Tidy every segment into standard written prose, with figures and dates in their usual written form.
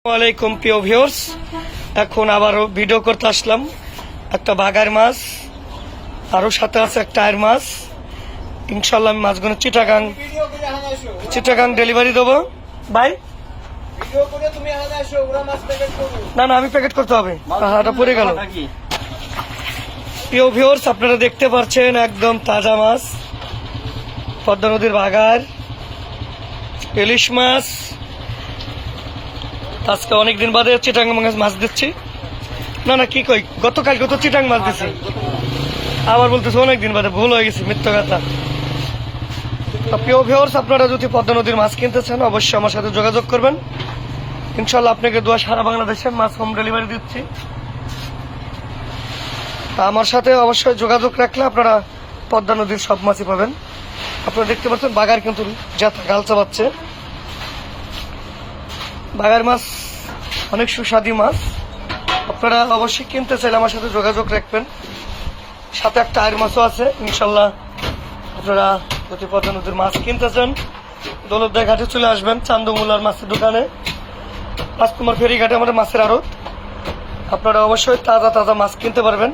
ওয়ালাইকুম প্রিয় ভিউয়ার্স, এখন আবারও ভিডিও করতে আসলাম। একটা বাগার মাছ, আরো সাথে আছে একটা আয়ের মাছ। ইনশাল্লাহ আমি মাছগুলো চিটাগাং ডেলিভারি দেবো। ভাই না না, আমি প্যাকেট করতে হবে, হাটা পড়ে গেল। প্রিয় ভিউয়ার্স, আপনারা দেখতে পাচ্ছেন একদম তাজা মাছ, পদ্মা নদীর বাগার ইলিশ মাছ। আজকে অনেকদিন বাদে চিটাং মাছ দিচ্ছি। না না, কি কই, গতকালকে তো চিটাং মাছ দিচ্ছি, আবার বলতেছি অনেকদিন বাদে, ভুল হয়ে গেছে, মিথ্যা কথা। প্রিয় ভিউয়ার্স, আপনারা যদি পদ্মা নদীর মাছ কিনতে চান অবশ্যই আমার সাথে যোগাযোগ করবেন। ইনশাল্লাহ আপনাকে দোয়া, সারা বাংলাদেশে মাছ হোম ডেলিভারি দিচ্ছি। আমার সাথে অবশ্যই যোগাযোগ রাখলে আপনারা পদ্মা নদীর সব মাছই পাবেন। আপনারা দেখতে পাচ্ছেন বাগার কিন্তু যাতে গাল চাবাচ্ছে। বাগার মাছ অনেক সুস্বাদু মাছ, আপনারা অবশ্যই কিনতে চাইলে আমার সাথে যোগাযোগ রাখবেন। সাথে একটা আয়ের মাছও আছে। ইনশাল্লাহ আপনারা যদি পদ্মা নদীর মাছ কিনতে চান দৌলতদিয়া ঘাটে চলে আসবেন, চান্দমুলার মাছের দোকানে, 5 নম্বর ফেরিঘাটে আমাদের মাছের আড়ত। আপনারা অবশ্যই তাজা তাজা মাছ কিনতে পারবেন।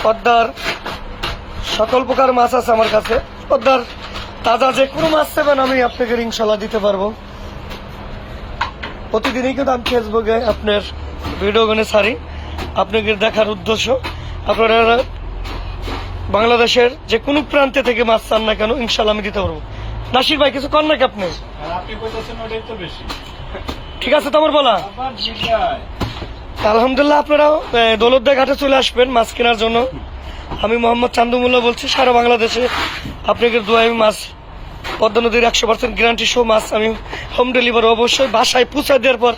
পদ্মার সকল প্রকার মাছ আছে আমার কাছে। পদ্মার তাজা যে কোনো মাছ চাইবেন আমি আপনাকে ইনশাল্লাহ দিতে পারবো। প্রতিদিনই কিন্তু আমি ফেসবুকে আপনার ভিডিওগুলো ছাড়ি, আপনাকে দেখার উদ্দেশ্য আপনারা বাংলাদেশের যে কোনো প্রান্তে থেকে মাছ চান না কেন ইনশাল্লাহ আমি দিতে পারবো। নাসির ভাই কিছু কর নাকি আপনি? ঠিক আছে তো আমার বলা। আলহামদুলিল্লাহ, আপনারা দৌলতদিয়া ঘাটে চলে আসবেন মাছ কেনার জন্য। আমি মোহাম্মদ চান্দুমুল্লাহ বলছি। সারা বাংলাদেশে আপনাদের দোয়া আমি মাছ পদ্মা নদীর 100% গ্যারান্টি সহ মাছ আমি হোম ডেলিভারি অবশ্যই বাসায় পৌঁছে দেওয়ার পর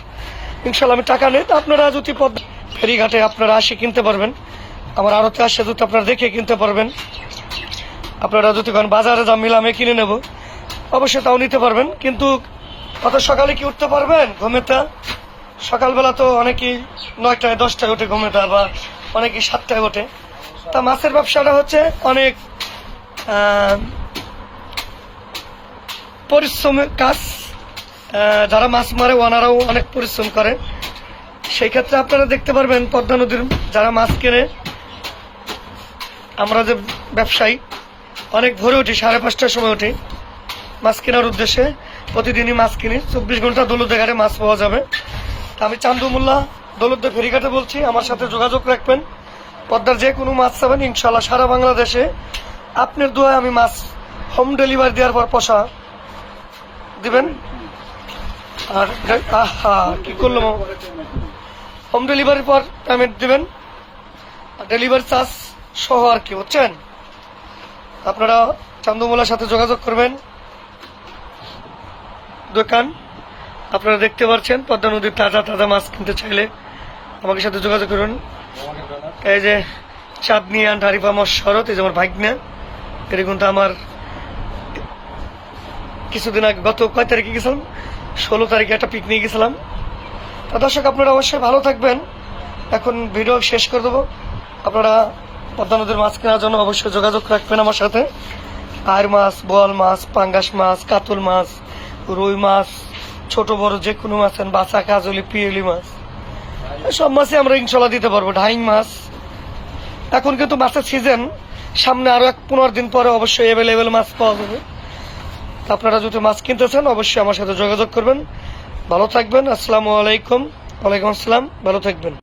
ইনশাল্লাহ আমি টাকা নেই। তো আপনারা যদি পদ্মা ফেরিঘাটে আপনারা আসে কিনতে পারবেন, আমার আড়তে আসে যদি আপনারা দেখে কিনতে পারবেন। আপনারা যদি বাজারে যা মিলামে কিনে নেব অবশ্যই তাও নিতে পারবেন। কিন্তু অত সকালে কি উঠতে পারবেন ঘুমেটা? সকালবেলা তো অনেকেই 9টায় 10টায় ওঠে ঘুমেটা, বা অনেকেই 7টায় ওঠে। তা মাছের ব্যবসাটা হচ্ছে অনেক পরিশ্রমের কাজ। যারা মাছ মারে ওনারাও অনেক পরিশ্রম করে। সেই ক্ষেত্রে আপনারা দেখতে পারবেন পদ্মা নদীর যারা মাছ কেনে, আমরা যে ব্যবসায়ী অনেক ভোরে উঠি, 5:30টার সময় উঠি মাছ কেনার উদ্দেশ্যে। প্রতিদিনই মাছ কিনি, 24 ঘন্টা দৌলতদিয়া ঘাটে মাছ পাওয়া যাবে। আমি চান্দুমুল্লাহ দৌলতদিয়া ফেরিঘাটে বলছি, আমার সাথে যোগাযোগ রাখবেন। পদ্মার যে কোনো মাছ পাবেন ইনশাল্লাহ সারা বাংলাদেশে আপনার দোয়ায় আমি মাছ হোম ডেলিভারি দেওয়ার পর পয়সা দিবেন। আর আহা কি করলাম, হোম ডেলিভারির পর পেমেন্ট দিবেন, ডেলিভারি চার্জ সহ আর কি, বুঝছেন? আপনারা চান্দুমুল্লার সাথে যোগাযোগ করবেন। দোকান আপনারা দেখতে পাচ্ছেন, পদ্মা নদীর তাজা তাজা মাছ কিনতে চাইলে আমাকে সাথে যোগাযোগ করুন। এই যে চাঁদনি অ্যান্ড হারিফা মাছ শরৎ, এই যে আমার ভাগ্নে, এটা কিন্তু আমার কিছুদিন আগে, গত কয় তারিখে গেছিলাম, 16 তারিখে একটা পিকনিক গেছিলাম। তা দর্শক, আপনারা অবশ্যই ভালো থাকবেন। এখন ভিডিও শেষ করে দেবো। আপনারা পদ্মা নদীর মাছ কেনার জন্য অবশ্যই যোগাযোগ রাখবেন আমার সাথে। আয়ের মাছ, বোয়াল মাছ, পাঙ্গাস মাছ, কাতল মাছ, রুই মাছ, ছোট বড় যে কোনো মাছ, বাছা, কাজলি, পিয়েলি মাছ, সব মাছই আমরা ইনশাল্লাহ দিতে পারবো। ডাইং মাছ, এখন কিন্তু মাছের সিজন, সামনে আরো 15 দিন পরে অবশ্যই অ্যাভেলেবেল মাছ পাওয়া যাবে। আপনারা যদি মাছ কিনতে চান অবশ্যই আমার সাথে যোগাযোগ করবেন। ভালো থাকবেন। আসসালামু আলাইকুম। ওয়ালাইকুম আসসালাম। ভালো থাকবেন।